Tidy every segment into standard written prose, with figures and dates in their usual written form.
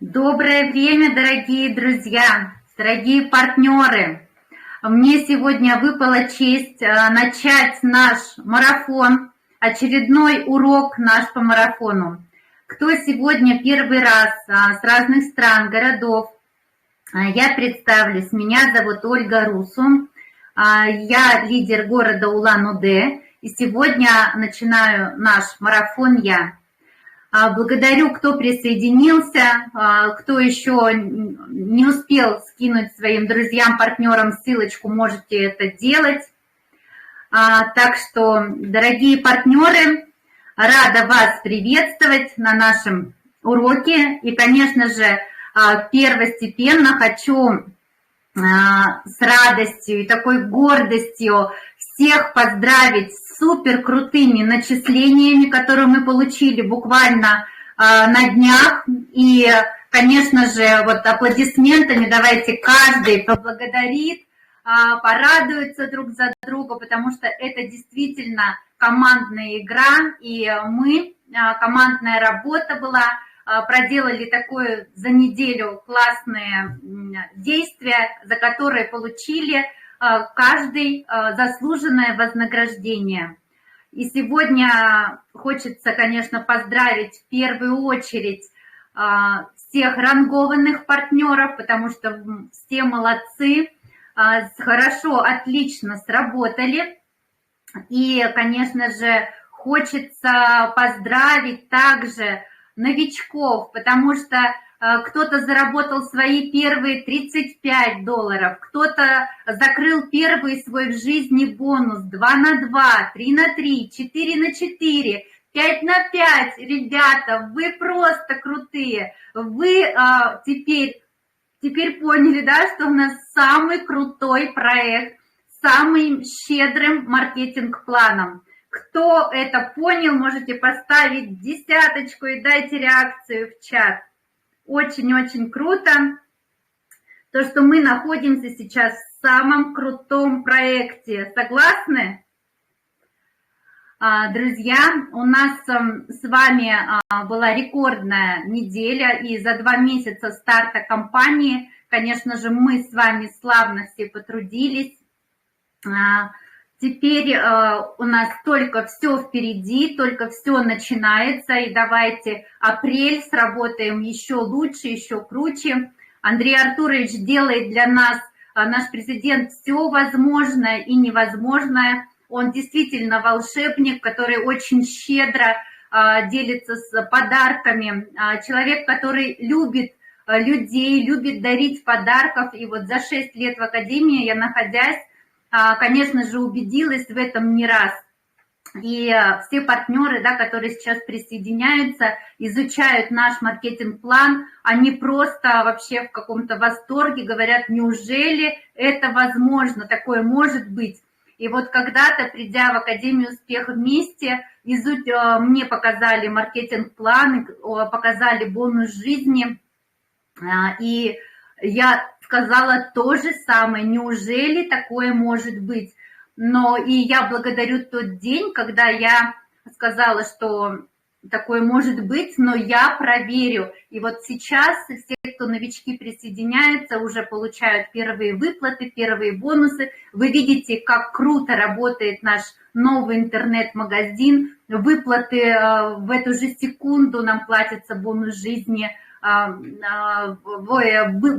Доброе время, дорогие друзья, дорогие партнеры. Мне сегодня выпала честь начать наш марафон, очередной урок наш по марафону. Кто сегодня первый раз с разных стран, городов, я представлюсь. Меня зовут Ольга Русу. Я лидер города Улан-Удэ. И сегодня начинаю наш марафон я. Благодарю, кто присоединился, кто еще не успел скинуть своим друзьям, партнерам ссылочку, можете это делать. Так что, дорогие партнеры, рада вас приветствовать на нашем уроке. И, конечно же, первостепенно хочу с радостью и такой гордостью всех поздравить с супер крутыми начислениями, которые мы получили буквально на днях. И, конечно же, вот аплодисментами давайте каждый поблагодарит, порадуется друг за друга, потому что это действительно командная игра, и командная работа была. Проделали такое за неделю классные действия, за которые получили каждый заслуженное вознаграждение. И сегодня хочется, конечно, поздравить в первую очередь всех рангованных партнеров, потому что все молодцы, хорошо, отлично сработали. И, конечно же, хочется поздравить также новичков, потому что кто-то заработал свои первые $35, кто-то закрыл первый свой в жизни бонус 2 на 2, 3 на 3, 4 на 4, 5 на 5. Ребята, вы просто крутые. Вы теперь поняли, да, что у нас самый крутой проект, самым щедрым маркетинг-планом. Кто это понял, можете поставить 10 и дайте реакцию в чат. Очень-очень круто, то, что мы находимся сейчас в самом крутом проекте. Согласны? Друзья, у нас с вами была рекордная неделя, и за 2 месяца старта кампании, конечно же, мы с вами славно все потрудились. Теперь у нас только все впереди, только все начинается, и давайте апрель сработаем еще лучше, еще круче. Андрей Артурович делает для нас, наш президент, все возможное и невозможное. Он действительно волшебник, который очень щедро делится с подарками. Человек, который любит людей, любит дарить подарков. И вот за 6 лет в Академии я, находясь, конечно же, убедилась в этом не раз. И все партнеры, да, которые сейчас присоединяются, изучают наш маркетинг-план, они просто вообще в каком-то восторге, говорят, неужели это возможно, такое может быть. И вот когда-то, придя в Академию Успеха вместе, мне показали маркетинг-план, показали бонус жизни, и я сказала то же самое, неужели такое может быть? Но и я благодарю тот день, когда я сказала, что такое может быть, но я проверю. И вот сейчас все, кто новички присоединяются, уже получают первые выплаты, первые бонусы. Вы видите, как круто работает наш новый интернет-магазин. Выплаты в эту же секунду нам платится бонус жизни,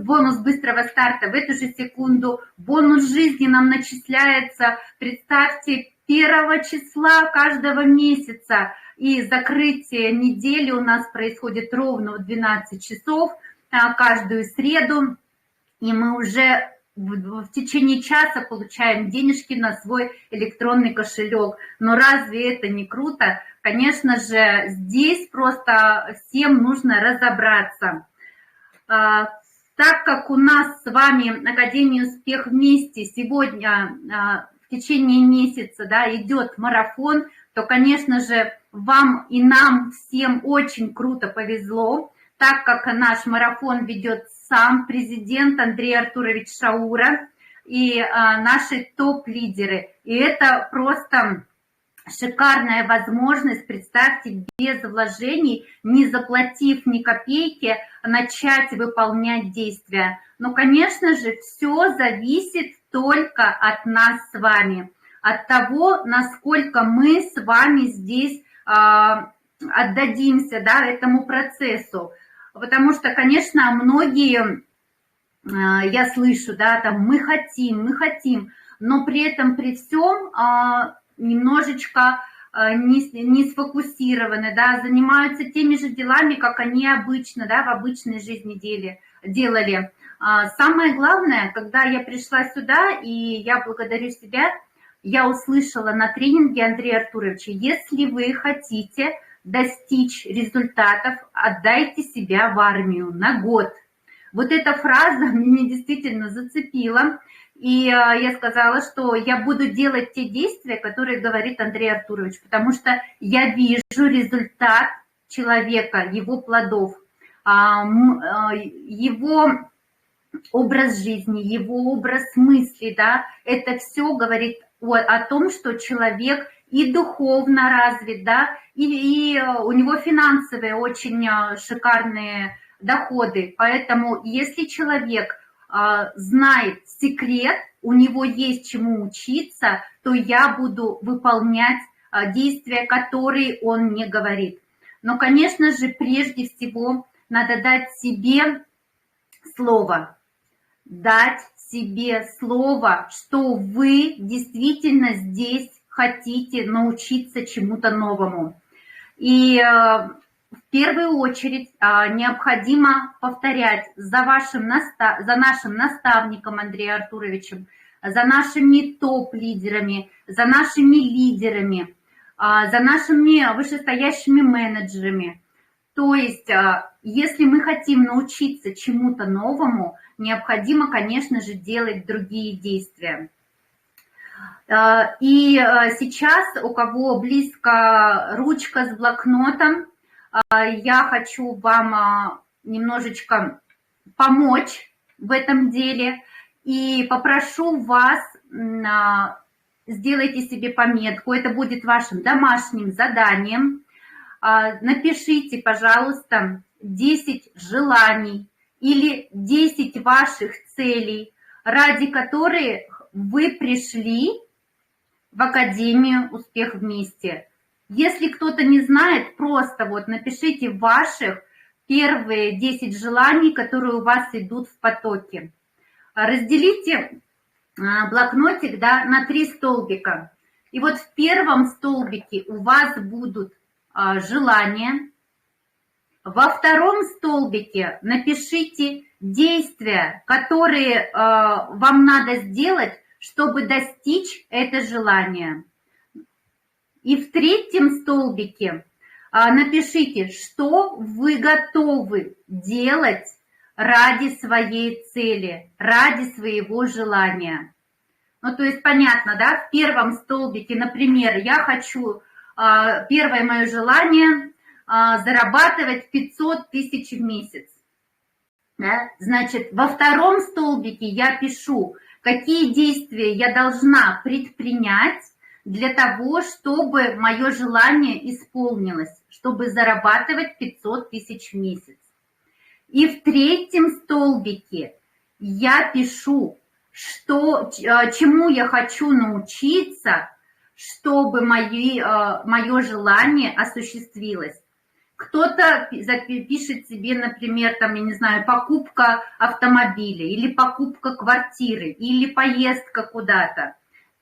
бонус быстрого старта в эту же секунду, бонус жизни нам начисляется, представьте, 1 числа каждого месяца, и закрытие недели у нас происходит ровно в 12 часов каждую среду, и мы уже в течение часа получаем денежки на свой электронный кошелек. Но разве это не круто? Конечно же, здесь просто всем нужно разобраться. Так как у нас с вами Академия Успех вместе сегодня в течение месяца, да, идет марафон, то, конечно же, вам и нам всем очень круто повезло, так как наш марафон ведет сам президент Андрей Артурович Шаура и наши топ-лидеры. И это просто шикарная возможность, представьте, без вложений, не заплатив ни копейки, начать выполнять действия. Но, конечно же, все зависит только от нас с вами, от того, насколько мы с вами здесь отдадимся, да, этому процессу. Потому что, конечно, многие, я слышу, да, там, мы хотим, но при этом, при всем, немножечко не сфокусированы, да, занимаются теми же делами, как они обычно, да, в обычной жизни делали. Самое главное, когда я пришла сюда, и я благодарю себя, я услышала на тренинге Андрея Артуровича: если вы хотите достичь результатов, отдайте себя в армию на год. Вот эта фраза меня действительно зацепила. И я сказала, что я буду делать те действия, которые говорит Андрей Артурович, потому что я вижу результат человека, его плодов, его образ жизни, его образ мысли, да, это все говорит о том, что человек и духовно развит, да, и у него финансовые очень шикарные доходы. Поэтому если человек знает секрет, у него есть чему учиться, то я буду выполнять действия, которые он мне говорит. Но, конечно же, прежде всего надо дать себе слово. Дать себе слово, что вы действительно здесь хотите научиться чему-то новому. И в первую очередь необходимо повторять за нашим наставником Андреем Артуровичем, за нашими топ-лидерами, за нашими лидерами, за нашими вышестоящими менеджерами. То есть, если мы хотим научиться чему-то новому, необходимо, конечно же, делать другие действия. И сейчас, у кого близко ручка с блокнотом, я хочу вам немножечко помочь в этом деле и попрошу вас, сделайте себе пометку, это будет вашим домашним заданием. Напишите, пожалуйста, 10 желаний или 10 ваших целей, ради которых вы пришли в Академию «Успех вместе». Если кто-то не знает, просто вот напишите ваших первые 10 желаний, которые у вас идут в потоке. Разделите блокнотик, да, на 3 столбика. И вот в первом столбике у вас будут желания. Во втором столбике напишите действия, которые вам надо сделать, чтобы достичь это желание. И в третьем столбике напишите, что вы готовы делать ради своей цели, ради своего желания. Ну, то есть понятно, да? В первом столбике, например, я хочу, первое мое желание зарабатывать 500 тысяч в месяц. Да? Значит, во втором столбике я пишу, какие действия я должна предпринять для того, чтобы мое желание исполнилось, чтобы зарабатывать 500 тысяч в месяц. И в третьем столбике я пишу, чему я хочу научиться, чтобы мое желание осуществилось. Кто-то пишет себе, например, там, я не знаю, покупка автомобиля, или покупка квартиры, или поездка куда-то.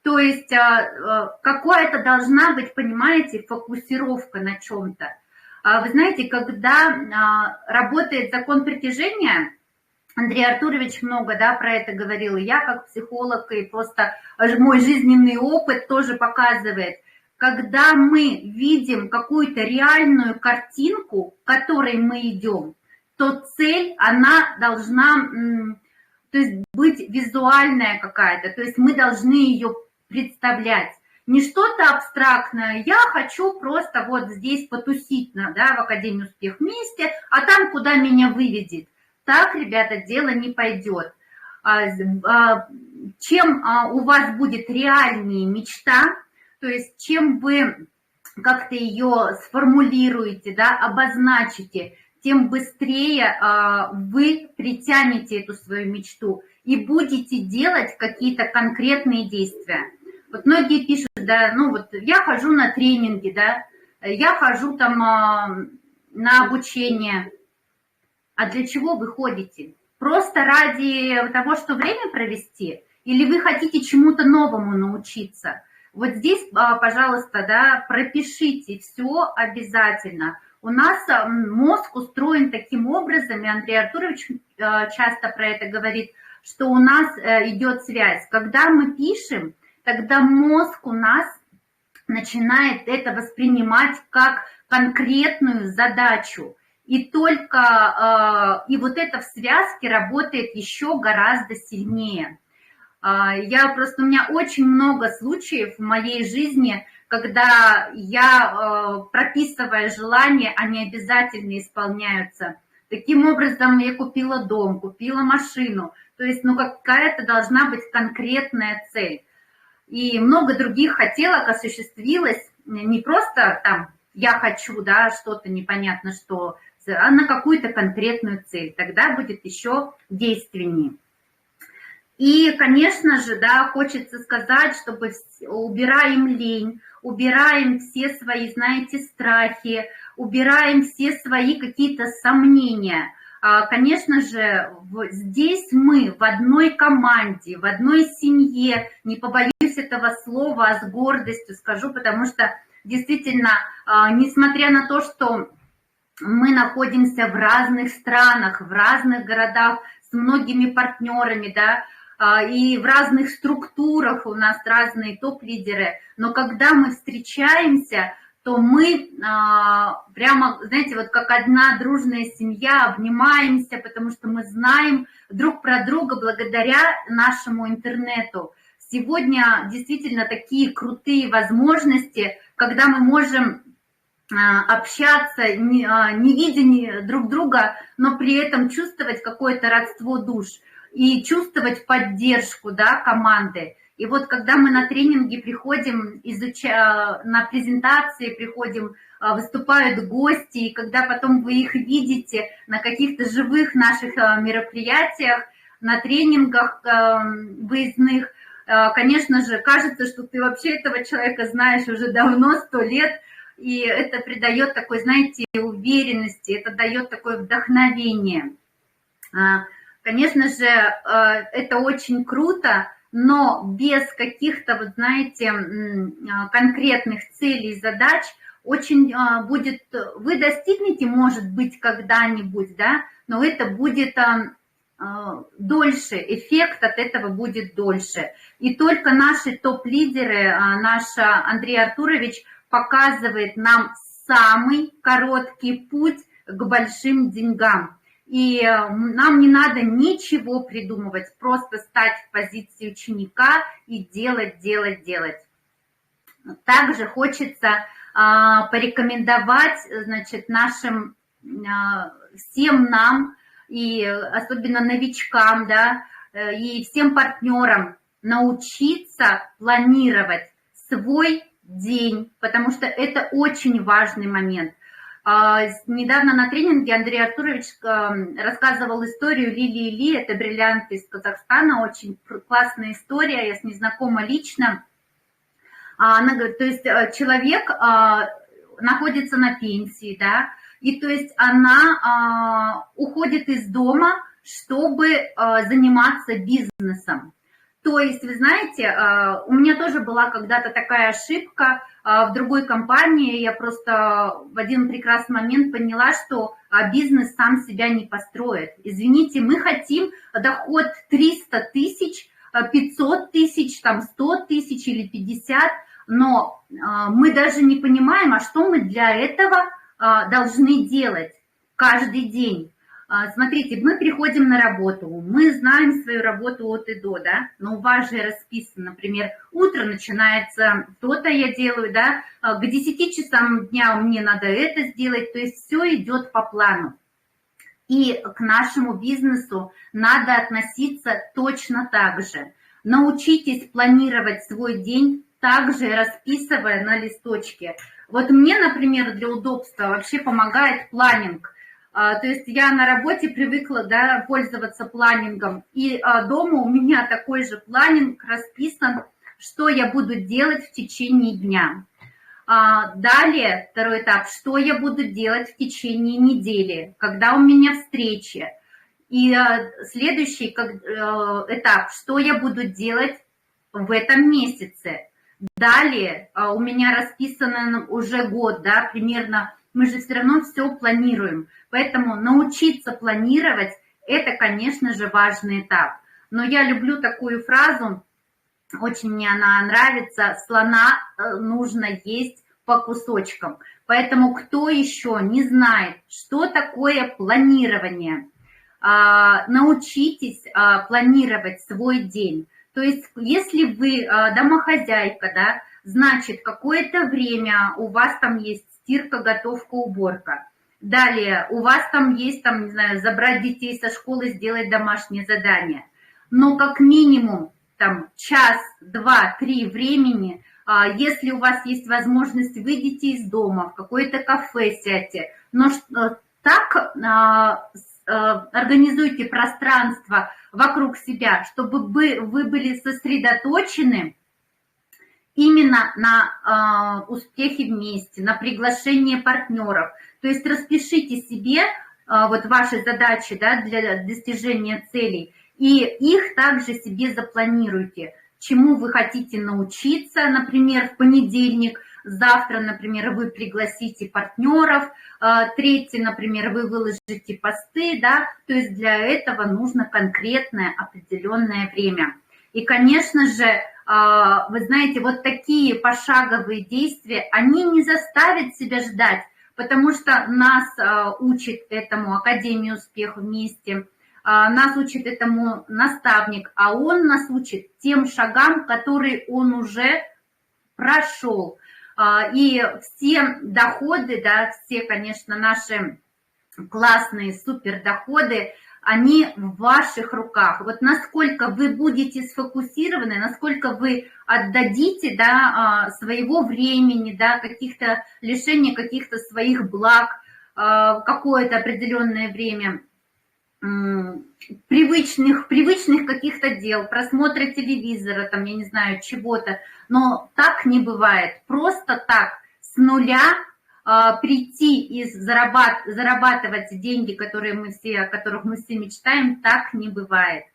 То есть какая-то должна быть, понимаете, фокусировка на чем-то. Вы знаете, когда работает закон притяжения, Андрей Артурович много, да, про это говорил, и я как психолог, и просто мой жизненный опыт тоже показывает, когда мы видим какую-то реальную картинку, к которой мы идем, то цель, она должна, то есть, быть визуальная какая-то, то есть мы должны ее представлять. Не что-то абстрактное, я хочу просто вот здесь потусить, да, в Академии «Успех вместе», а там, куда меня выведет. Так, ребята, дело не пойдет. Чем у вас будет реальнее мечта, То есть чем вы как-то ее сформулируете, да, обозначите, тем быстрее вы притянете эту свою мечту и будете делать какие-то конкретные действия. Вот многие пишут, да, ну вот я хожу на тренинги, да, я хожу там на обучение. А для чего вы ходите? Просто ради того, что время провести? Или вы хотите чему-то новому научиться? Вот здесь, пожалуйста, да, пропишите все обязательно. У нас мозг устроен таким образом, и Андрей Артурович часто про это говорит, что у нас идет связь. Когда мы пишем, тогда мозг у нас начинает это воспринимать как конкретную задачу. И только, и вот это в связке работает еще гораздо сильнее. У меня очень много случаев в моей жизни, когда я, прописывая желания, они обязательно исполняются. Таким образом, я купила дом, купила машину. То есть, какая-то должна быть конкретная цель. И много других хотелок осуществилось не просто там я хочу, да, что-то непонятно что, а на какую-то конкретную цель. Тогда будет еще действеннее. И, конечно же, да, хочется сказать, чтобы убираем лень, убираем все свои, знаете, страхи, убираем все свои какие-то сомнения. Конечно же, здесь мы в одной команде, в одной семье, не побоюсь этого слова, а с гордостью скажу, потому что действительно, несмотря на то, что мы находимся в разных странах, в разных городах, с многими партнерами, да, и в разных структурах у нас разные топ-лидеры, но когда мы встречаемся, то мы прямо, знаете, вот как одна дружная семья обнимаемся, потому что мы знаем друг про друга благодаря нашему интернету. Сегодня действительно такие крутые возможности, когда мы можем общаться, не видя друг друга, но при этом чувствовать какое-то родство душ и чувствовать поддержку, да, команды. И вот когда мы на тренинги приходим, на презентации приходим, выступают гости, и когда потом вы их видите на каких-то живых наших мероприятиях, на тренингах выездных, конечно же, кажется, что ты вообще этого человека знаешь уже давно, 100 лет, и это придает такой, знаете, уверенности, это дает такое вдохновение. Конечно же, это очень круто, но без каких-то, вот знаете, конкретных целей и задач очень будет, вы достигнете, может быть, когда-нибудь, да, но это будет дольше, эффект от этого будет дольше. И только наши топ-лидеры, наш Андрей Артурович показывает нам самый короткий путь к большим деньгам. И нам не надо ничего придумывать, просто стать в позиции ученика и делать, делать, делать. Также хочется порекомендовать, значит, нашим, всем нам, и особенно новичкам, да, и всем партнерам научиться планировать свой день, потому что это очень важный момент. Недавно на тренинге Андрей Артурович рассказывал историю Лилии Ли, это бриллиант из Казахстана, очень классная история, я с ней знакома лично. Она говорит, то есть человек находится на пенсии, да, и то есть она уходит из дома, чтобы заниматься бизнесом. То есть, вы знаете, у меня тоже была когда-то такая ошибка в другой компании. Я просто в один прекрасный момент поняла, что бизнес сам себя не построит. Извините, мы хотим доход 300 тысяч, 500 тысяч, там 100 тысяч или 50, но мы даже не понимаем, а что мы для этого должны делать каждый день. Смотрите, мы приходим на работу, мы знаем свою работу от и до, да, но у вас же расписано, например, утро начинается, то-то я делаю, да, к 10 часам дня мне надо это сделать, то есть все идет по плану. И к нашему бизнесу надо относиться точно так же. Научитесь планировать свой день также расписывая на листочке. Вот мне, например, для удобства вообще помогает планинг. То есть я на работе привыкла, да, пользоваться планингом, и дома у меня такой же планинг расписан, что я буду делать в течение дня. Далее, второй этап, что я буду делать в течение недели, когда у меня встречи. И следующий этап, что я буду делать в этом месяце. Далее у меня расписано уже год, да, примерно, мы же все равно все планируем. Поэтому научиться планировать, это, конечно же, важный этап. Но я люблю такую фразу, очень мне она нравится, слона нужно есть по кусочкам. Поэтому кто еще не знает, что такое планирование, научитесь планировать свой день. То есть, если вы домохозяйка, да, значит, какое-то время у вас там есть стирка, готовка, уборка. Далее, у вас там есть, там, не знаю, забрать детей со школы, сделать домашнее задание. Но как минимум, там, час, два, три времени, если у вас есть возможность, выйдите из дома, в какое-то кафе сядьте. Но так организуйте пространство вокруг себя, чтобы вы были сосредоточены именно на успехе вместе, на приглашении партнеров. То есть распишите себе вот ваши задачи, да, для достижения целей, и их также себе запланируйте. Чему вы хотите научиться, например, в понедельник, завтра, например, вы пригласите партнеров, третье, например, вы выложите посты, да, то есть для этого нужно конкретное определенное время. И, конечно же, вы знаете, вот такие пошаговые действия, они не заставят себя ждать, потому что нас учит этому Академия Успеха вместе, нас учит этому наставник, а он нас учит тем шагам, которые он уже прошел. И все доходы, да, все, конечно, наши классные супер доходы, они в ваших руках. Вот насколько вы будете сфокусированы, насколько вы отдадите, да, своего времени, да, каких-то лишения каких-то своих благ, какое-то определенное время, привычных каких-то дел, просмотра телевизора, там, я не знаю, чего-то. Но так не бывает. Просто так, с нуля прийти и зарабатывать деньги, о которых мы все мечтаем, так не бывает.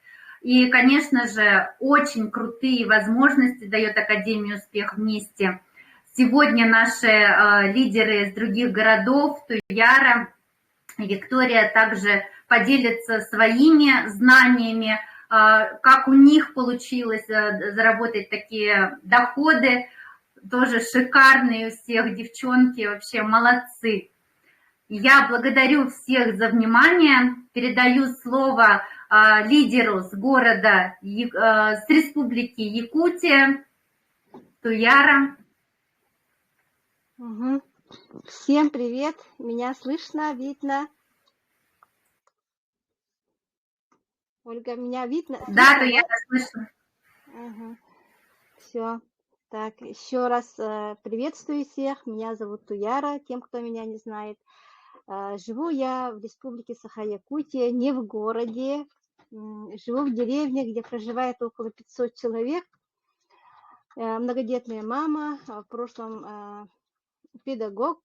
И, конечно же, очень крутые возможности дает Академия Успех вместе. Сегодня наши лидеры из других городов, Туяра и Виктория, также поделятся своими знаниями, как у них получилось заработать такие доходы. Тоже шикарные у всех девчонки, вообще молодцы. Я благодарю всех за внимание, передаю слово лидеру с города, с республики Якутия, Туяра. Угу. Всем привет, меня слышно, видно? Ольга, меня видно? Да, Туяра, слышно. Угу. Все. Так, еще раз приветствую всех. Меня зовут Туяра, тем, кто меня не знает. Живу я в республике Саха-Якутия, не в городе. Живу в деревне, где проживает около 500 человек. Многодетная мама, в прошлом педагог.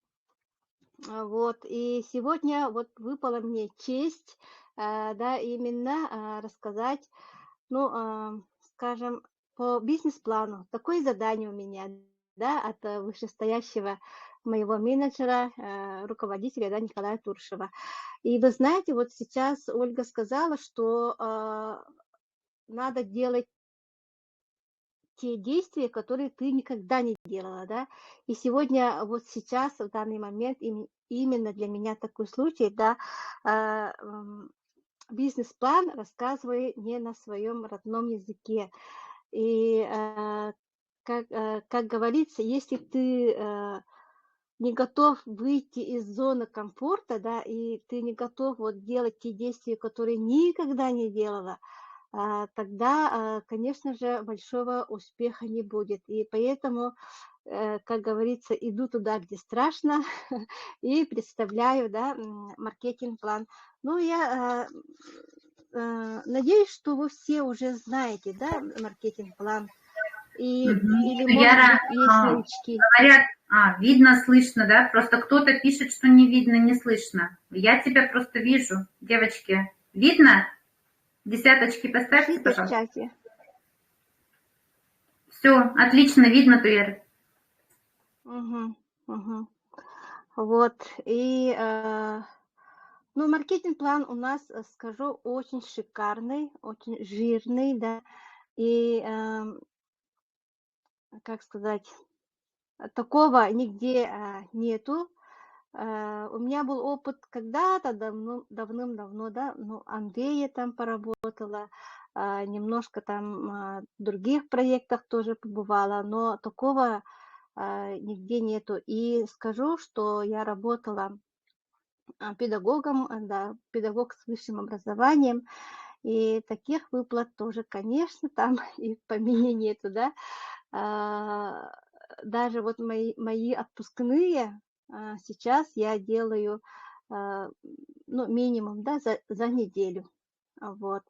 Вот, и сегодня вот выпала мне честь, да, именно рассказать, ну, скажем, по бизнес-плану. Такое задание у меня, да, от вышестоящего моего менеджера, руководителя, да, Николая Туршева. И вы знаете, вот сейчас Ольга сказала, что надо делать те действия, которые ты никогда не делала, да. И сегодня, вот сейчас, в данный момент, именно для меня такой случай, да, бизнес-план рассказываю не на своем родном языке. И, как говорится, если ты не готов выйти из зоны комфорта, да, и ты не готов вот делать те действия, которые никогда не делала, тогда, конечно же, большого успеха не будет. И поэтому, как говорится, иду туда, где страшно, и представляю, да, маркетинг-план. Ну, я надеюсь, что вы все уже знаете, да, маркетинг-план. Или, может Яра, быть, есть новички. говорят, видно, слышно, да? Просто кто-то пишет, что не видно, не слышно. Я тебя просто вижу, девочки. Видно? Десяточки поставьте, Пишите в пожалуйста. чате. Все, отлично, видно, Туяр. Угу, угу. Вот, и, ну, маркетинг-план у нас, скажу, очень шикарный, очень жирный, да, и, как сказать, такого нигде нету. У меня был опыт когда-то давным-давно, да, ну, Андрея там поработала, немножко там в других проектах тоже побывала, но такого нигде нету. И скажу, что я работала педагогом, да, педагог с высшим образованием, и таких выплат тоже, конечно, там и в помине нету, да. Даже вот мои отпускные сейчас я делаю, ну, минимум, да, за неделю. Вот.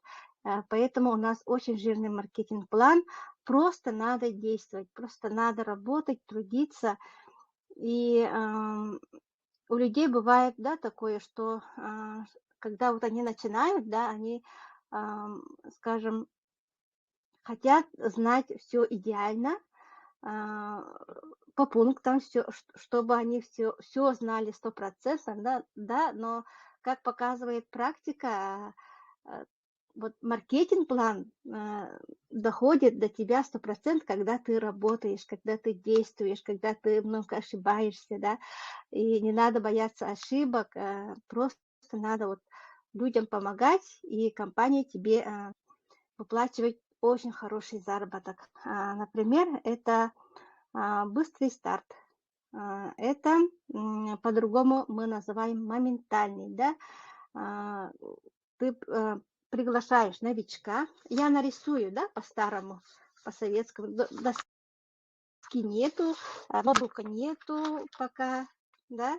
Поэтому у нас очень жирный маркетинг-план. Просто надо действовать, просто надо работать, трудиться. И у людей бывает, да, такое, что когда вот они начинают, да, они, скажем, хотят знать все идеально, по пунктам, все, чтобы они все знали 100%, да, но, как показывает практика, а, вот маркетинг-план доходит до тебя 100%, когда ты работаешь, когда ты действуешь, когда ты много ошибаешься, да, и не надо бояться ошибок, просто надо вот людям помогать, и компания тебе выплачивает очень хороший заработок. Например, это быстрый старт. Это по-другому мы называем моментальный, да. Ты приглашаешь новичка. Я нарисую, да, по-старому, по-советскому. Доски нету, ноутбука нету пока, да.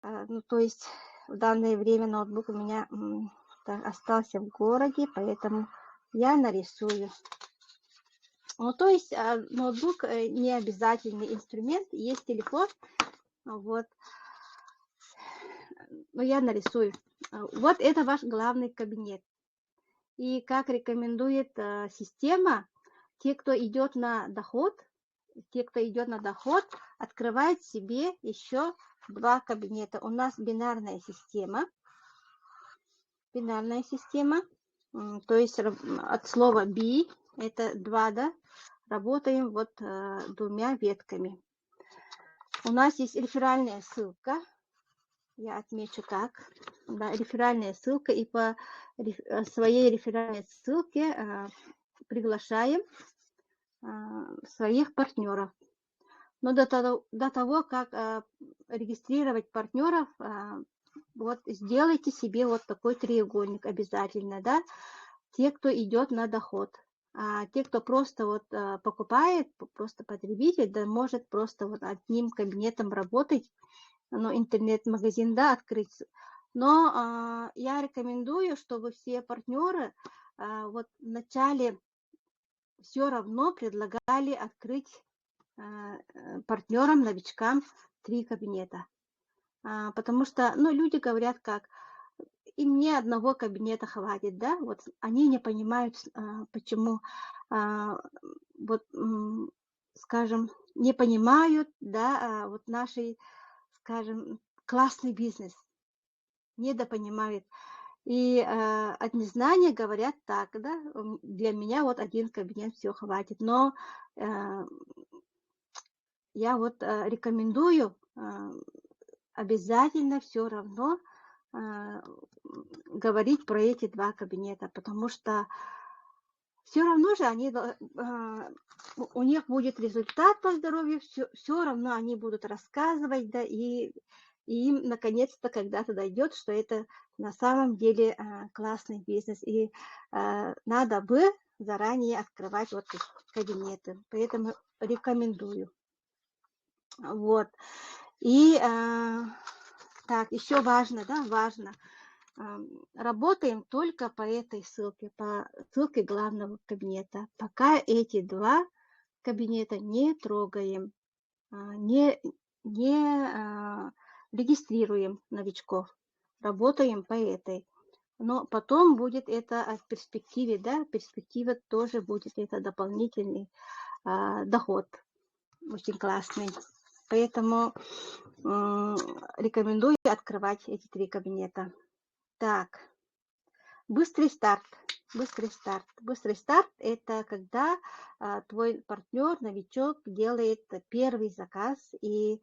Ну, то есть в данное время ноутбук у меня остался в городе, поэтому я нарисую. Ну, то есть ноутбук не обязательный инструмент, есть телефон, вот, но я нарисую. Вот это ваш главный кабинет. И как рекомендует система, те, кто идет на доход, открывает себе еще 2 кабинета. У нас бинарная система, то есть от слова би, это 2, да, работаем вот 2 ветками. У нас есть реферальная ссылка, я отмечу так, да, реферальная ссылка, и по своей реферальной ссылке приглашаем своих партнеров. Но до того как регистрировать партнеров, вот сделайте себе вот такой треугольник обязательно, да, те, кто идет на доход. А те, кто просто вот покупает, просто потребитель, да, может просто вот одним кабинетом работать, ну, интернет-магазин, да, открыть. Но я рекомендую, чтобы все партнеры вот вначале все равно предлагали открыть партнерам, новичкам 3 кабинета. Потому что, ну, люди говорят как, и мне одного кабинета хватит, да, вот они не понимают, почему, вот, скажем, не понимают, да, вот нашей, скажем, классный бизнес, недопонимают. И от незнания говорят так, да, для меня вот 1 кабинет все хватит, но я вот рекомендую обязательно все равно говорить про эти 2 кабинета, потому что все равно же они, у них будет результат по здоровью, все равно они будут рассказывать, да, и И им наконец-то когда-то дойдет, что это на самом деле классный бизнес. И надо бы заранее открывать вот эти кабинеты. Поэтому рекомендую. Вот. И так, еще важно, да, важно. Работаем только по этой ссылке, по ссылке главного кабинета. Пока эти два кабинета не трогаем, не регистрируем новичков. Работаем по этой. Но потом будет это в перспективе, да, перспектива тоже будет это дополнительный доход. Очень классный. Поэтому рекомендую открывать эти 3 кабинета. Так, быстрый старт. Быстрый старт. Быстрый старт – это когда твой партнер, новичок, делает первый заказ, и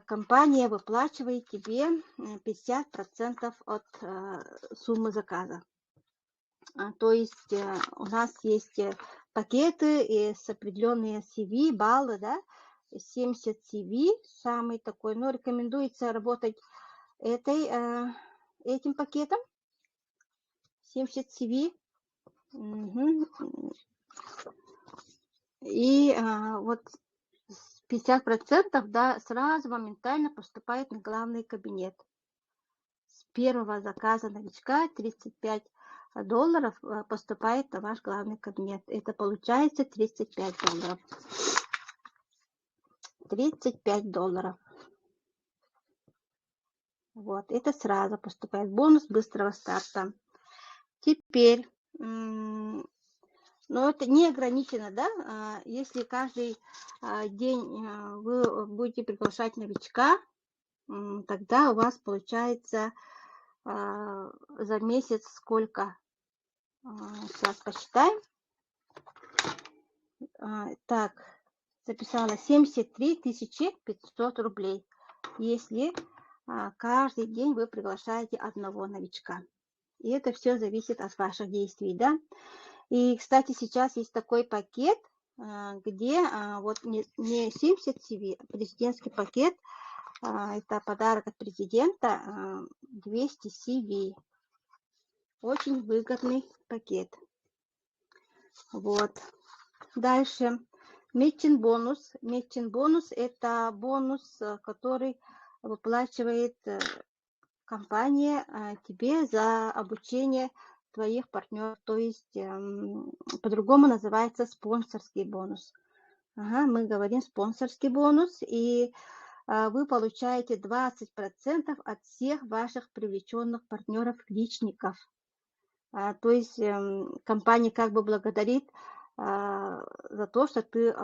компания выплачивает тебе 50% от суммы заказа. То есть у нас есть пакеты с определенные CV, баллы, да, 70 CV, самый такой, но рекомендуется работать этим пакетом, 70 CV. И вот 50%, да, сразу моментально поступает на главный кабинет. С первого заказа новичка $35 поступает на ваш главный кабинет. Это получается $35. $35. Вот, это сразу поступает бонус быстрого старта. Теперь, но это не ограничено, да, если каждый день вы будете приглашать новичка, тогда у вас получается за месяц сколько? Сейчас посчитаем. Так, записала 73 500 рублей, если каждый день вы приглашаете одного новичка. И это все зависит от ваших действий, да. И, кстати, сейчас есть такой пакет, где вот не 70 CV, а президентский пакет, это подарок от президента, 200 CV. Очень выгодный пакет. Вот. Дальше. Matching бонус. Matching бонус – это бонус, который выплачивает компания тебе за обучение твоих партнеров, то есть по-другому называется спонсорский бонус. Мы говорим спонсорский бонус, и вы получаете 20% от всех ваших привлеченных партнеров-личников. То есть компания как бы благодарит за то, что ты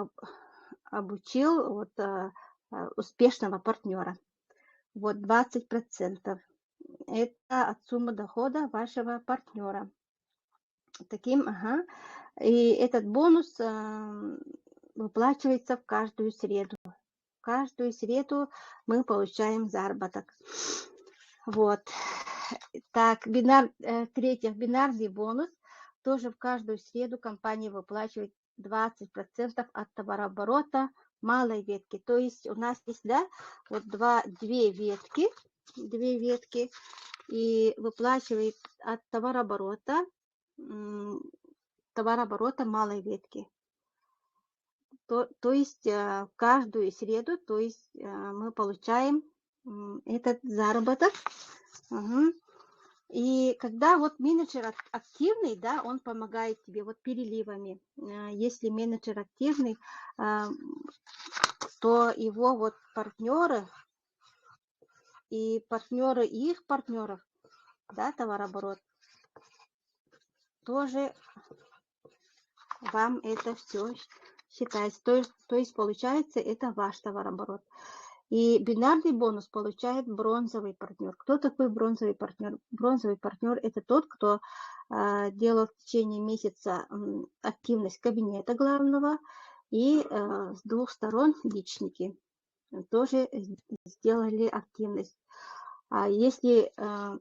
обучил вот, успешного партнера. Вот 20%. Это от суммы дохода вашего партнера. Таким, И этот бонус выплачивается в каждую среду. В каждую среду мы получаем заработок. Вот. Так, третий, бинарный бонус. Тоже в каждую среду компания выплачивает 20% от товарооборота малой ветки. То есть у нас есть, да, вот две ветки, и выплачивает от товарооборота малой ветки. То есть каждую среду, то есть мы получаем этот заработок. И когда вот менеджер активный, да, он помогает тебе вот переливами. Если менеджер активный, то его вот партнеры и партнеры их партнеров, да, товарооборот, тоже вам это все считается. То есть получается, это ваш товарооборот. И бинарный бонус получает бронзовый партнер. Кто такой бронзовый партнер? Бронзовый партнер – это тот, кто делал в течение месяца активность кабинета главного, и с двух сторон личники тоже сделали активность. А если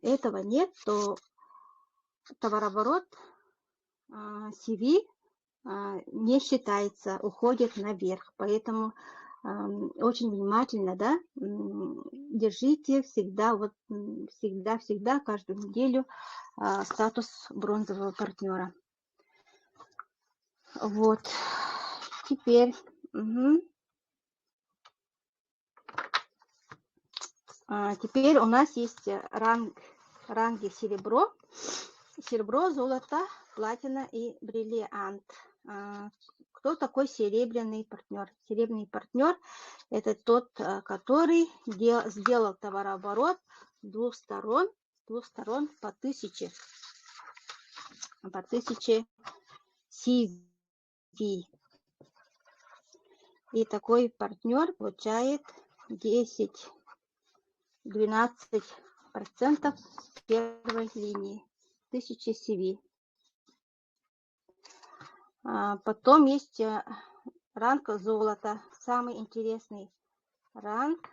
этого нет, то товарооборот CV не считается, уходит наверх. Поэтому очень внимательно, да, держите всегда, вот всегда, каждую неделю статус бронзового партнера. Вот, теперь, теперь у нас есть ранги серебро, золото, платина и бриллиант. Кто такой серебряный партнер? Серебряный партнер – это тот, который сделал товарооборот с двух сторон по 1000 CV. И такой партнер получает 10-12% первой линии, 1000 CV. Потом есть ранг золота, самый интересный ранг,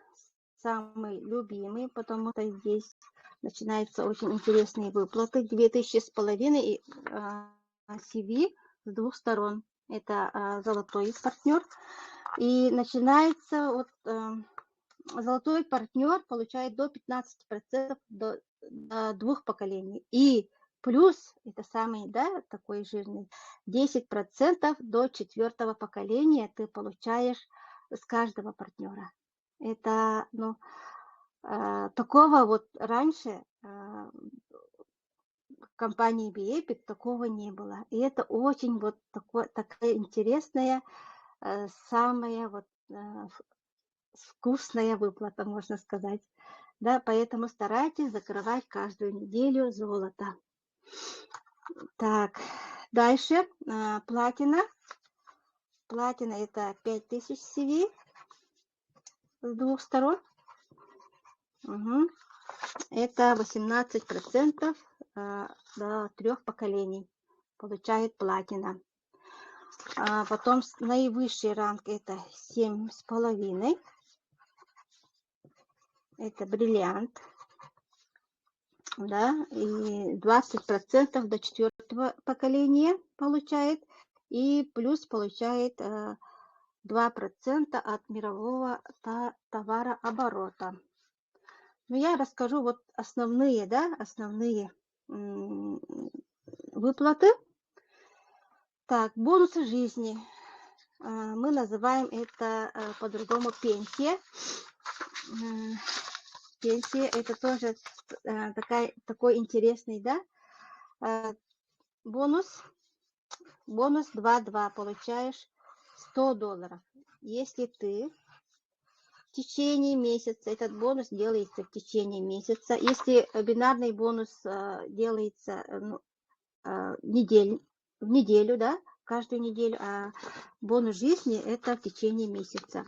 самый любимый, потому что здесь начинаются очень интересные выплаты. 2500 CV с двух сторон. Это золотой партнер. И начинается вот золотой партнер получает до 15% до 2 поколений. И плюс, это самый, да, такой жирный, 10% до 4-го поколения ты получаешь с каждого партнера. Это, ну, такого вот раньше в компании BEPIC такого не было. И это очень вот такая интересная, самая вот вкусная выплата, можно сказать. Да, поэтому старайтесь закрывать каждую неделю золото. Так, дальше платина. Платина это 5000 CV с двух сторон. Это 18% до 3 поколений получает платина. Потом наивысший ранг это 7,5. Это бриллиант. Да, и 20% до 4-го поколения получает. И плюс получает 2% от мирового товарооборота. Но я расскажу вот основные, да, выплаты. Так, бонусы жизни. Мы называем это по-другому пенсия. Пенсия это тоже такой интересный, да, бонус. Бонус 2-2 получаешь $100. Если ты в течение месяца, этот бонус делается в течение месяца. Если бинарный бонус делается в неделю, да, каждую неделю, а бонус жизни это в течение месяца.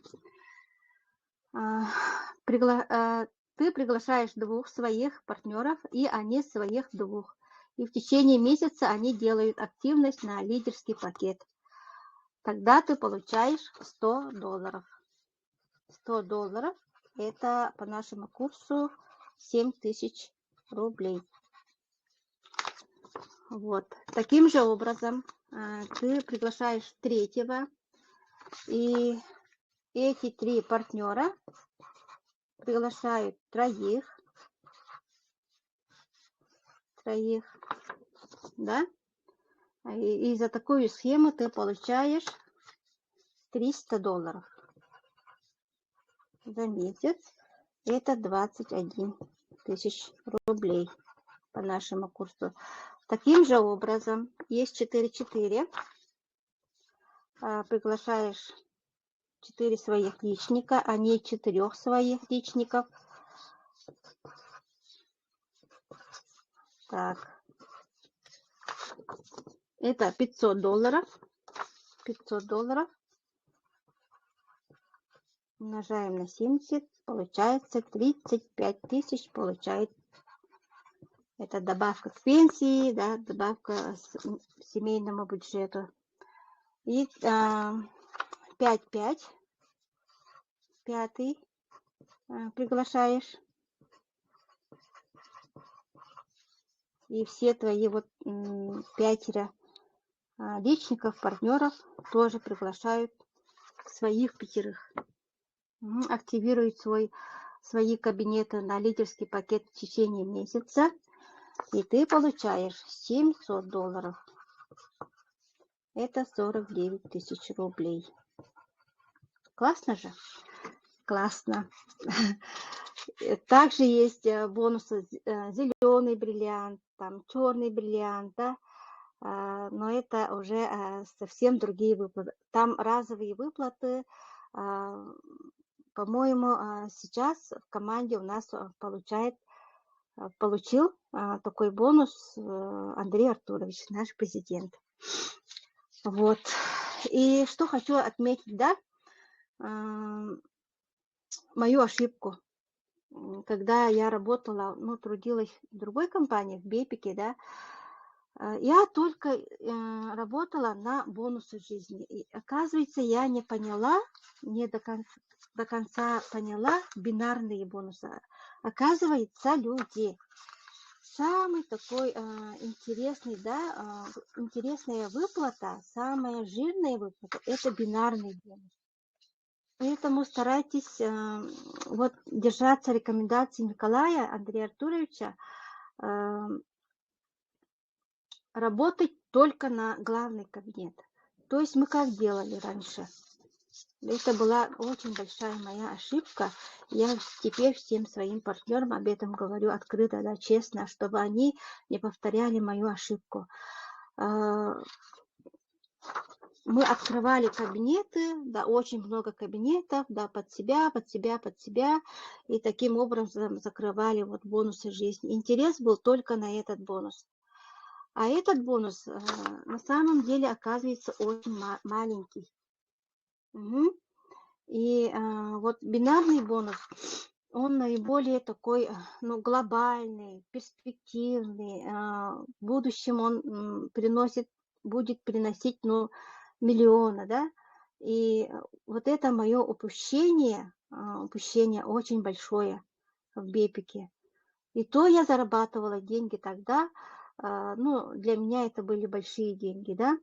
Ты приглашаешь 2 своих партнеров, и они своих 2. И в течение месяца они делают активность на лидерский пакет. Тогда ты получаешь $100. $100 это по нашему курсу 7000 рублей. Вот. Таким же образом ты приглашаешь 3-го, и эти 3 партнера приглашают 3, да, и за такую схему ты получаешь $300 за месяц. Это 21 тысяч рублей по нашему курсу. Таким же образом есть 4-4. Приглашаешь 4 своих личника, а не 4 своих личников. Так, это $500. $500 умножаем на 70, получается 35 тысяч. Получает это добавка к пенсии, да, добавка к семейному бюджету. И 5-5, 5-й приглашаешь. И все твои вот 5 личников, партнеров тоже приглашают своих 5. активирует свои кабинеты на лидерский пакет в течение месяца, и ты получаешь $700. Это 49 тысяч рублей. Классно же? Классно. Также есть бонусы зеленый бриллиант, там черный бриллиант, да, но это уже совсем другие выплаты. Там разовые выплаты, по-моему, сейчас в команде у нас получил такой бонус Андрей Артурович, наш президент. Вот. И что хочу отметить, да, мою ошибку. Когда я работала, трудилась в другой компании, в Бепике, да, я только работала на бонусы жизни. И оказывается, я не поняла, не до конца поняла бинарные бонусы. Оказывается, люди, самый такой интересный, да, интересная выплата, самая жирная выплата, это бинарный бонус. Поэтому старайтесь вот держаться рекомендаций Николая Андрея Артуровича, работать только на главный кабинет. То есть мы как делали раньше. Это была очень большая моя ошибка. Я теперь всем своим партнерам об этом говорю открыто, да, честно, чтобы они не повторяли мою ошибку. Мы открывали кабинеты, да, очень много кабинетов, да, под себя, и таким образом закрывали вот бонусы жизни. Интерес был только на этот бонус. А этот бонус на самом деле оказывается очень маленький. Угу. И вот бинарный бонус, он наиболее такой, глобальный, перспективный. В будущем он будет приносить, миллионы, да. И вот это мое упущение очень большое в Бепике. И то я зарабатывала деньги тогда, для меня это были большие деньги, да.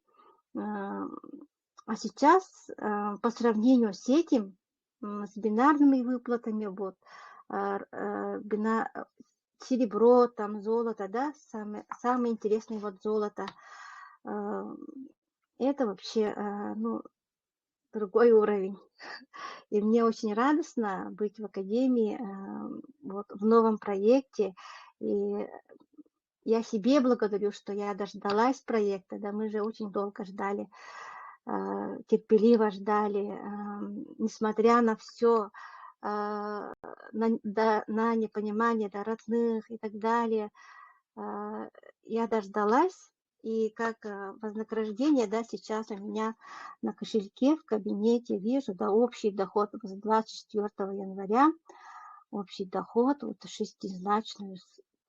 А сейчас, по сравнению с этим, с бинарными выплатами, вот, серебро, там, золото, да, самое интересное вот золото, это вообще, другой уровень. И мне очень радостно быть в академии, вот, в новом проекте. И я себе благодарю, что я дождалась проекта, да, мы же очень долго ждали, терпеливо ждали, несмотря на все, на непонимание, да, родных и так далее. Я дождалась, и как вознаграждение, да, сейчас у меня на кошельке в кабинете вижу, да, общий доход с 24 января, общий доход, вот шестизначную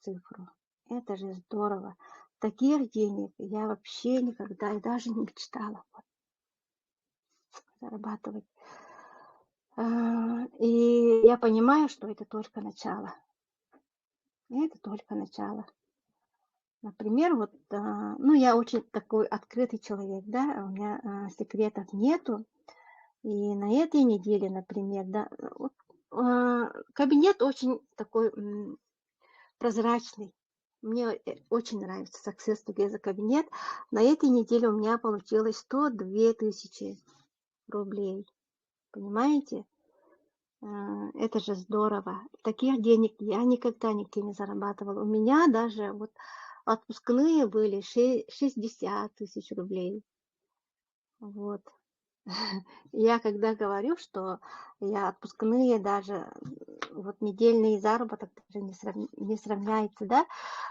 цифру. Это же здорово. Таких денег я вообще никогда и даже не мечтала зарабатывать. И я понимаю, что это только начало. Это только начало. Например, вот, я очень такой открытый человек, да, у меня секретов нету. И на этой неделе, например, да, вот, кабинет очень такой прозрачный. Мне очень нравится Success Together кабинет. На этой неделе у меня получилось 102 тысячи рублей. Понимаете? Это же здорово. Таких денег я никогда нигде не зарабатывала. У меня даже вот отпускные были 60 тысяч рублей. Вот. Я когда говорю, что я отпускные даже, вот недельный заработок даже не сравняется, да,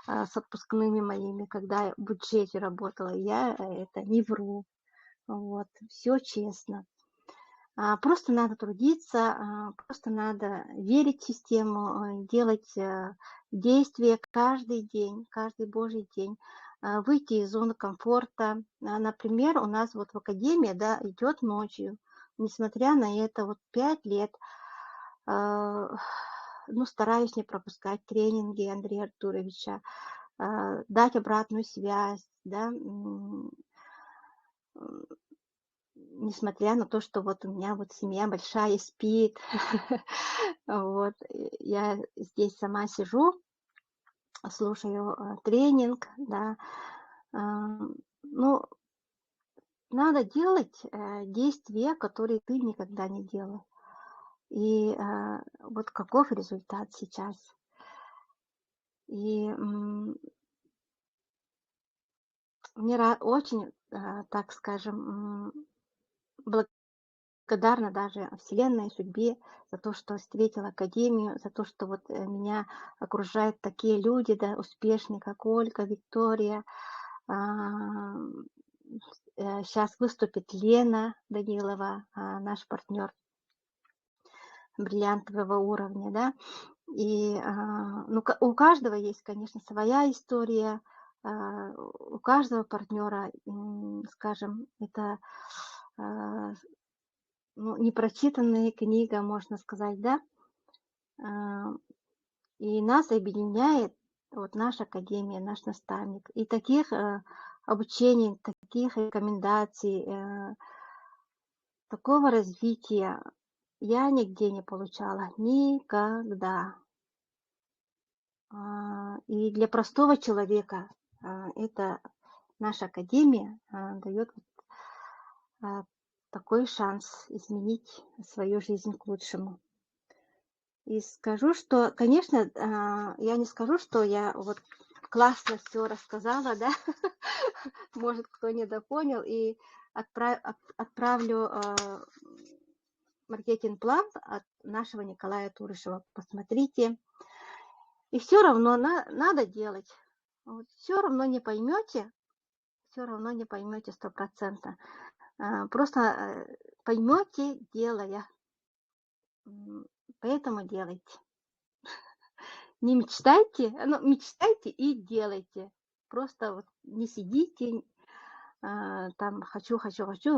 с отпускными моими, когда я в бюджете работала, я это не вру. Вот, все честно. Просто надо трудиться, просто надо верить в систему, делать действия каждый день, каждый божий день, выйти из зоны комфорта. Например, у нас вот в академии, да, идет ночью. Несмотря на это, вот 5 лет, стараюсь не пропускать тренинги Андрея Артуровича, дать обратную связь, да, несмотря на то, что вот у меня вот семья большая, спит, вот, я здесь сама сижу, слушаю тренинг, да, ну, надо делать действия, которые ты никогда не делал. И вот каков результат сейчас. И мне очень, так скажем, благодарна даже Вселенной, судьбе за то, что встретила Академию, за то, что вот меня окружают такие люди, да, успешные, как Ольга, Виктория. Сейчас выступит Лена Данилова, наш партнер бриллиантового уровня, да. И ну, у каждого есть, конечно, своя история, у каждого партнера, скажем, это ну, непрочитанная книга, можно сказать, да. И нас объединяет вот наша академия, наш наставник. И таких обучений, таких рекомендаций, такого развития я нигде не получала. Никогда. И для простого человека это наша академия дает такой шанс изменить свою жизнь к лучшему. И скажу, что, конечно, я не скажу, что я вот классно все рассказала, да, может, кто недопонял, и отправлю маркетинг-план от нашего Николая Турышева. Посмотрите. И все равно надо делать. Вот, все равно не поймете 100%. Просто поймете, делая. Поэтому делайте. Не мечтайте, но мечтайте и делайте. Просто вот не сидите, там хочу,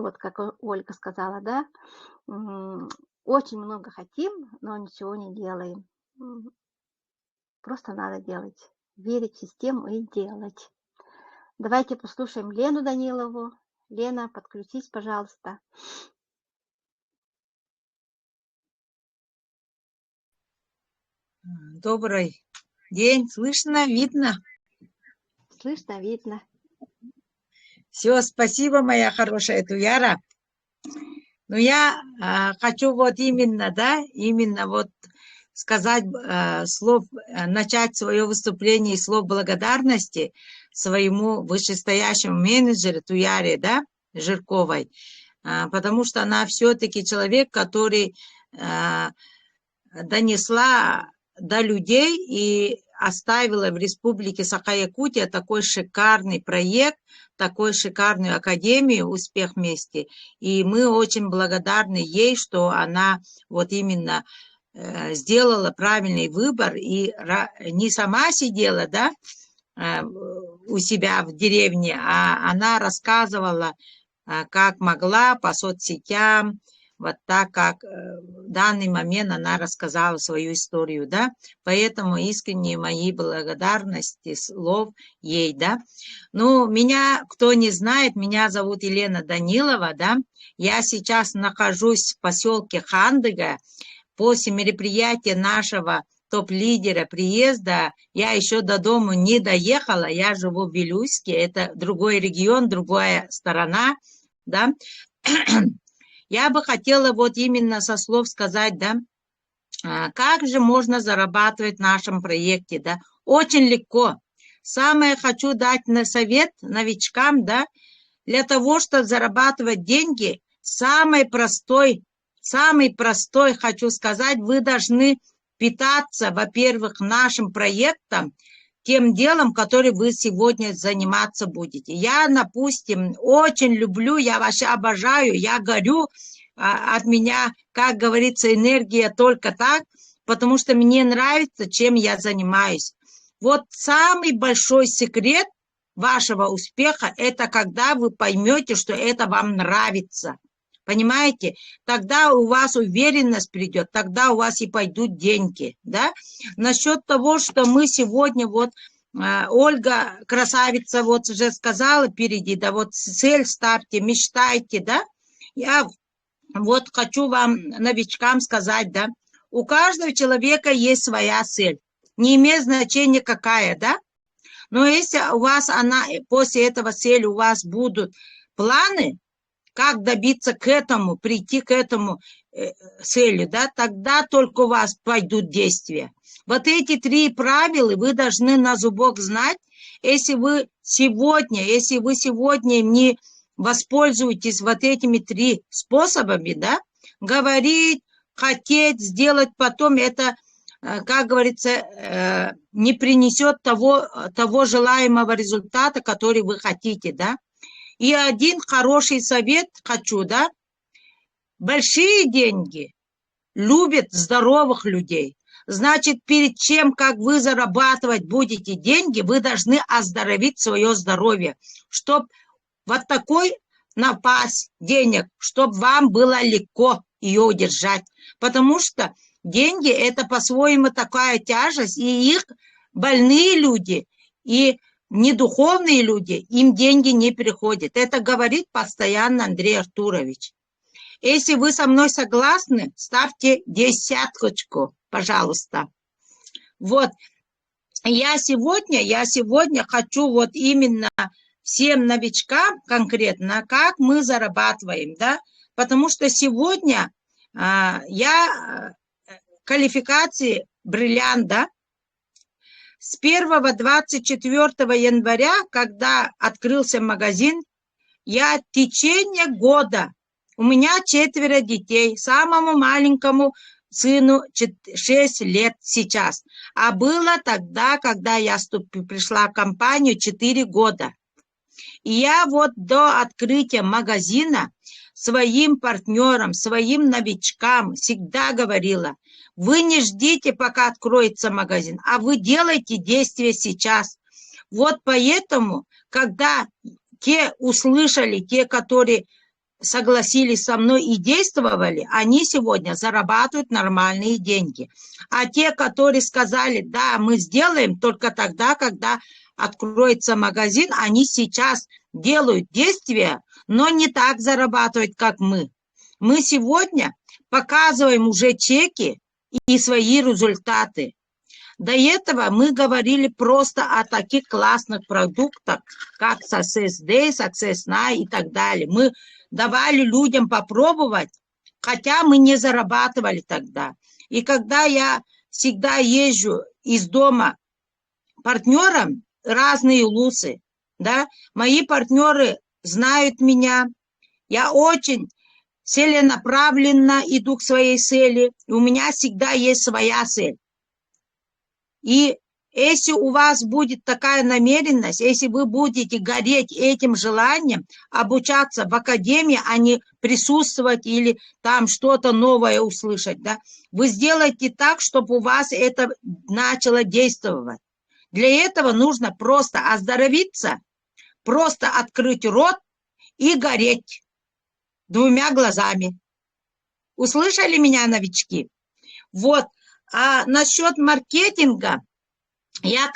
вот как Ольга сказала, да, очень много хотим, но ничего не делаем. Просто надо делать, верить в систему и делать. Давайте послушаем Лену Данилову. Лена, подключись, пожалуйста. Добрый день, слышно, видно? Слышно, видно. Все, спасибо, моя хорошая Туяра. Но я хочу вот именно, да, именно вот сказать начать свое выступление из слов благодарности своему вышестоящему менеджеру Туяре, да, Жирковой, потому что она все-таки человек, который донесла до людей и оставила в республике Саха-Якутия такой шикарный проект, такую шикарную академию «Успех вместе». И мы очень благодарны ей, что она вот именно сделала правильный выбор и не сама сидела, да, у себя в деревне, а она рассказывала, как могла по соцсетям, вот так, как в данный момент она рассказала свою историю, да, поэтому искренние мои благодарности, слов ей, да. Ну, меня, кто не знает, меня зовут Елена Данилова, да, я сейчас нахожусь в поселке Хандыга. После мероприятия нашего топ-лидера приезда я еще до дома не доехала, я живу в Вилюйске, это другой регион, другая сторона, да. Я бы хотела вот именно со слов сказать, да, как же можно зарабатывать в нашем проекте, да, очень легко. Самое хочу дать на совет новичкам, да, для того, чтобы зарабатывать деньги, самый простой, хочу сказать, вы должны питаться, во-первых, нашим проектом, тем делом, которым вы сегодня заниматься будете. Я, допустим, очень люблю, я вообще обожаю, я горю, от меня, как говорится, энергия только так, потому что мне нравится, чем я занимаюсь. Вот самый большой секрет вашего успеха – это когда вы поймете, что это вам нравится. Понимаете? Тогда у вас уверенность придет, тогда у вас и пойдут деньги, да? Насчет того, что мы сегодня вот, Ольга, красавица, вот уже сказала впереди, да, вот цель ставьте, мечтайте, да? Я вот хочу вам, новичкам, сказать, да, у каждого человека есть своя цель. Не имеет значения какая, да? Но если у вас после этого цели у вас будут планы, как добиться к этому, прийти к этому цели, да, тогда только у вас пойдут действия. Вот эти 3 правила вы должны на зубок знать. Если вы сегодня не воспользуетесь вот этими 3 способами, да, говорить, хотеть, сделать, потом это, как говорится, не принесет того желаемого результата, который вы хотите, да. И один хороший совет хочу, да, большие деньги любят здоровых людей. Значит, перед чем, как вы зарабатывать будете деньги, вы должны оздоровить свое здоровье, чтобы вот такой напасть денег, чтобы вам было легко ее удержать. Потому что деньги – это по-своему такая тяжесть, и их больные люди, и недуховные люди, им деньги не приходят. Это говорит постоянно Андрей Артурович. Если вы со мной согласны, ставьте 10, пожалуйста. Вот. Я сегодня хочу вот именно всем новичкам конкретно, как мы зарабатываем, да, потому что сегодня я квалификации бриллиант, да, с 1-24 января, когда открылся магазин, я в течение года, у меня 4 детей, самому маленькому сыну 6 лет сейчас, а было тогда, когда я пришла в компанию, 4 года. И я вот до открытия магазина своим партнерам, своим новичкам всегда говорила: вы не ждите, пока откроется магазин, а вы делайте действия сейчас. Вот поэтому, когда те услышали, те, которые согласились со мной и действовали, они сегодня зарабатывают нормальные деньги. А те, которые сказали: да, мы сделаем только тогда, когда откроется магазин, они сейчас делают действия, но не так зарабатывают, как мы. Мы сегодня показываем уже чеки и свои результаты. До этого мы говорили просто о таких классных продуктах, как Success Day, Success Night и так далее. Мы давали людям попробовать, хотя мы не зарабатывали тогда. И когда я всегда езжу из дома партнерам, разные улусы, да, мои партнеры знают меня, я очень целенаправленно иду к своей цели, и у меня всегда есть своя цель. И если у вас будет такая намеренность, если вы будете гореть этим желанием, обучаться в академии, а не присутствовать или там что-то новое услышать, да, вы сделаете так, чтобы у вас это начало действовать. Для этого нужно просто оздоровиться, просто открыть рот и гореть 2 глазами. Услышали меня, новички? Вот. А насчет маркетинга, я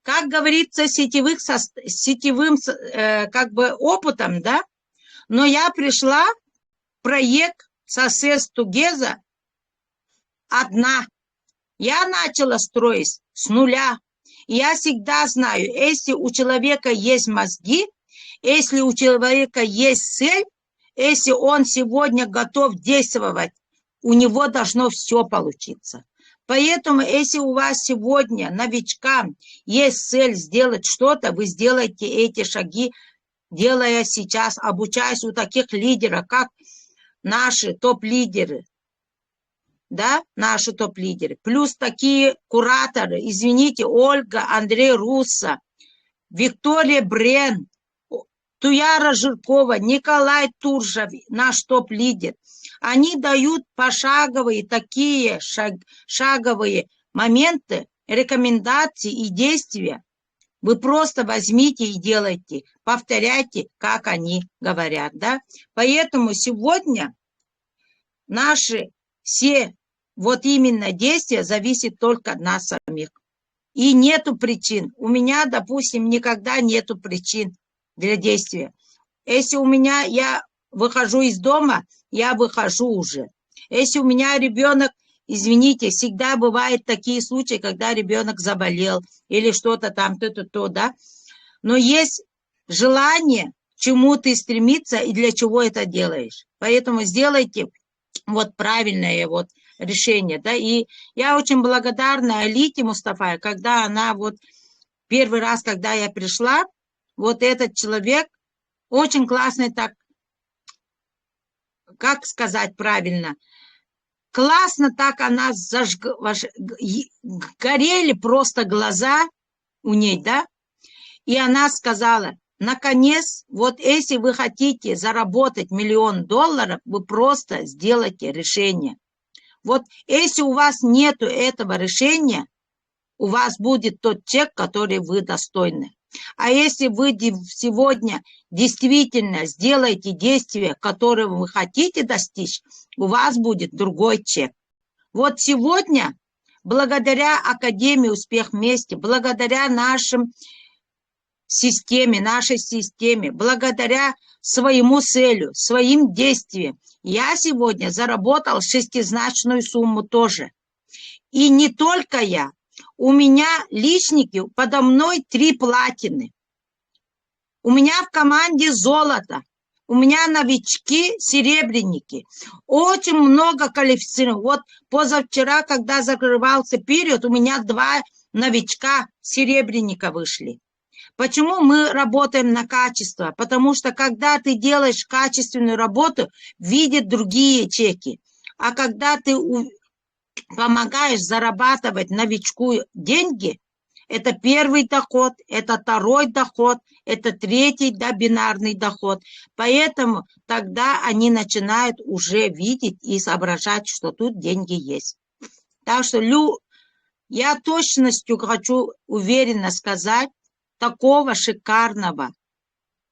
как говорится, сетевым как бы опытом, да, но я пришла в проект Success Together одна. Я начала строить с нуля. Я всегда знаю, если у человека есть мозги, если у человека есть цель, если он сегодня готов действовать, у него должно все получиться. Поэтому, если у вас сегодня, новичкам, есть цель сделать что-то, вы сделаете эти шаги, делая сейчас, обучаясь у таких лидеров, как наши топ-лидеры. Да, наши топ-лидеры. Плюс такие кураторы, извините, Ольга, Андрей Руссо, Виктория Брен, Туяра Жиркова, Николай Туржев, наш топ-лидер. Они дают пошаговые такие шаговые моменты, рекомендации и действия. Вы просто возьмите и делайте, повторяйте, как они говорят. Да? Поэтому сегодня наши все вот именно действия зависят только от нас самих. И нету причин. У меня, допустим, никогда нету причин для действия. Если у меня, я выхожу из дома, я выхожу уже. Если у меня ребенок, извините, всегда бывают такие случаи, когда ребенок заболел или что-то там, то, да. Но есть желание, к чему ты стремиться и для чего это делаешь. Поэтому сделайте вот правильное вот решение, да. И я очень благодарна Алите Мустафа, когда она вот первый раз, когда я пришла, вот этот человек очень классный, так, как сказать правильно, классно так она горели просто глаза у ней, да, и она сказала, наконец, вот если вы хотите заработать $1 миллион, вы просто сделайте решение. Вот если у вас нету этого решения, у вас будет тот чек, который вы достойны. А если вы сегодня действительно сделаете действия, которые вы хотите достичь, у вас будет другой чек. Вот сегодня, благодаря Академии «Успех вместе», благодаря нашей системе, благодаря своему целью, своим действиям, я сегодня заработал 6-значную сумму тоже. И не только я. У меня личники, подо мной 3 платины. У меня в команде золото. У меня новички, серебряники. Очень много квалифицированных. Вот позавчера, когда закрывался период, у меня 2 новичка, серебряника вышли. Почему мы работаем на качество? Потому что когда ты делаешь качественную работу, видят другие чеки. А когда ты помогаешь зарабатывать новичку деньги, это 1-й доход, это 2-й доход, это 3-й, да, бинарный доход. Поэтому тогда они начинают уже видеть и соображать, что тут деньги есть. Так что я точностью хочу уверенно сказать, такого шикарного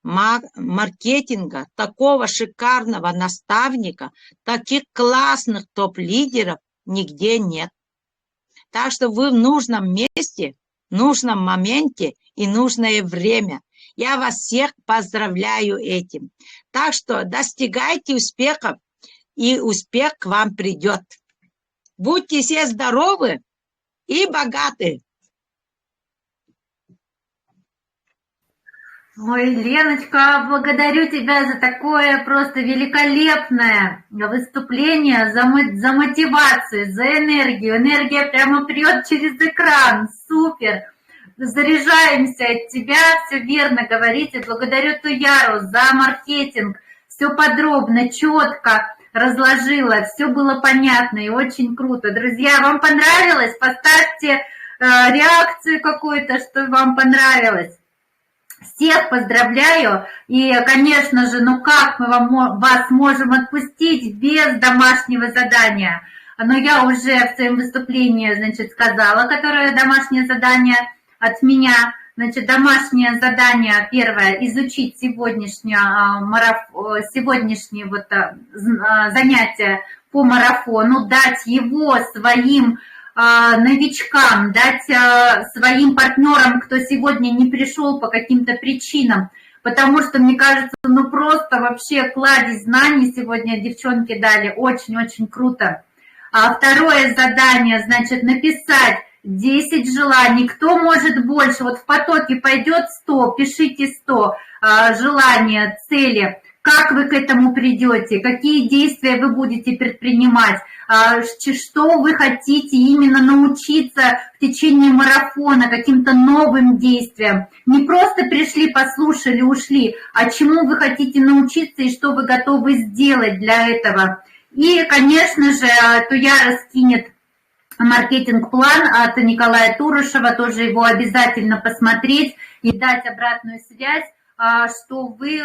маркетинга, такого шикарного наставника, таких классных топ-лидеров нигде нет. Так что вы в нужном месте, в нужном моменте и нужное время. Я вас всех поздравляю этим. Так что достигайте успехов, и успех к вам придет. Будьте все здоровы и богаты. Ой, Леночка, благодарю тебя за такое просто великолепное выступление, за мотивацию, за энергию. Энергия прямо прет через экран. Супер. Заряжаемся от тебя, все верно говорите. Благодарю Туяру за маркетинг. Все подробно, четко разложила, все было понятно и очень круто. Друзья, вам понравилось? Поставьте реакцию какую-то, что вам понравилось. Всех поздравляю, и, конечно же, ну как мы вас можем отпустить без домашнего задания? Но я уже в своем выступлении, значит, сказала, которое домашнее задание от меня. Значит, домашнее задание первое – изучить сегодняшнее вот занятие по марафону, дать его своим новичкам, дать своим партнерам, кто сегодня не пришел по каким-то причинам, потому что, мне кажется, ну просто вообще кладезь знаний сегодня девчонки дали, очень-очень круто. Второе задание, значит, написать 10 желаний, кто может больше, вот в потоке пойдет 100, пишите 100 желания, цели, как вы к этому придете, какие действия вы будете предпринимать, что вы хотите именно научиться в течение марафона, каким-то новым действиям. Не просто пришли, послушали, ушли, а чему вы хотите научиться и что вы готовы сделать для этого. И, конечно же, Туяра скинет маркетинг-план от Николая Турышева, тоже его обязательно посмотреть и дать обратную связь, что вы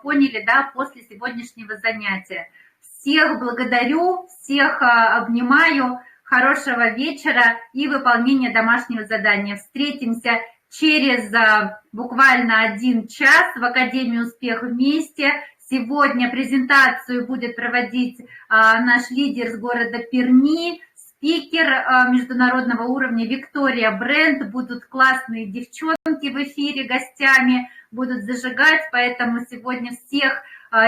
поняли, да, после сегодняшнего занятия. Всех благодарю, всех обнимаю, хорошего вечера и выполнения домашнего задания. Встретимся через буквально 1 час в Академии «Успех вместе». Сегодня презентацию будет проводить наш лидер с города Перми, спикер международного уровня Виктория Бренд. Будут классные девчонки в эфире гостями, будут зажигать, поэтому сегодня всех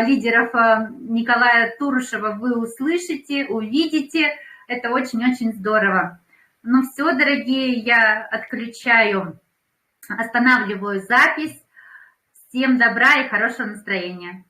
лидеров Николая Турушева вы услышите, увидите. Это очень-очень здорово. Ну все, дорогие, я отключаю, останавливаю запись. Всем добра и хорошего настроения.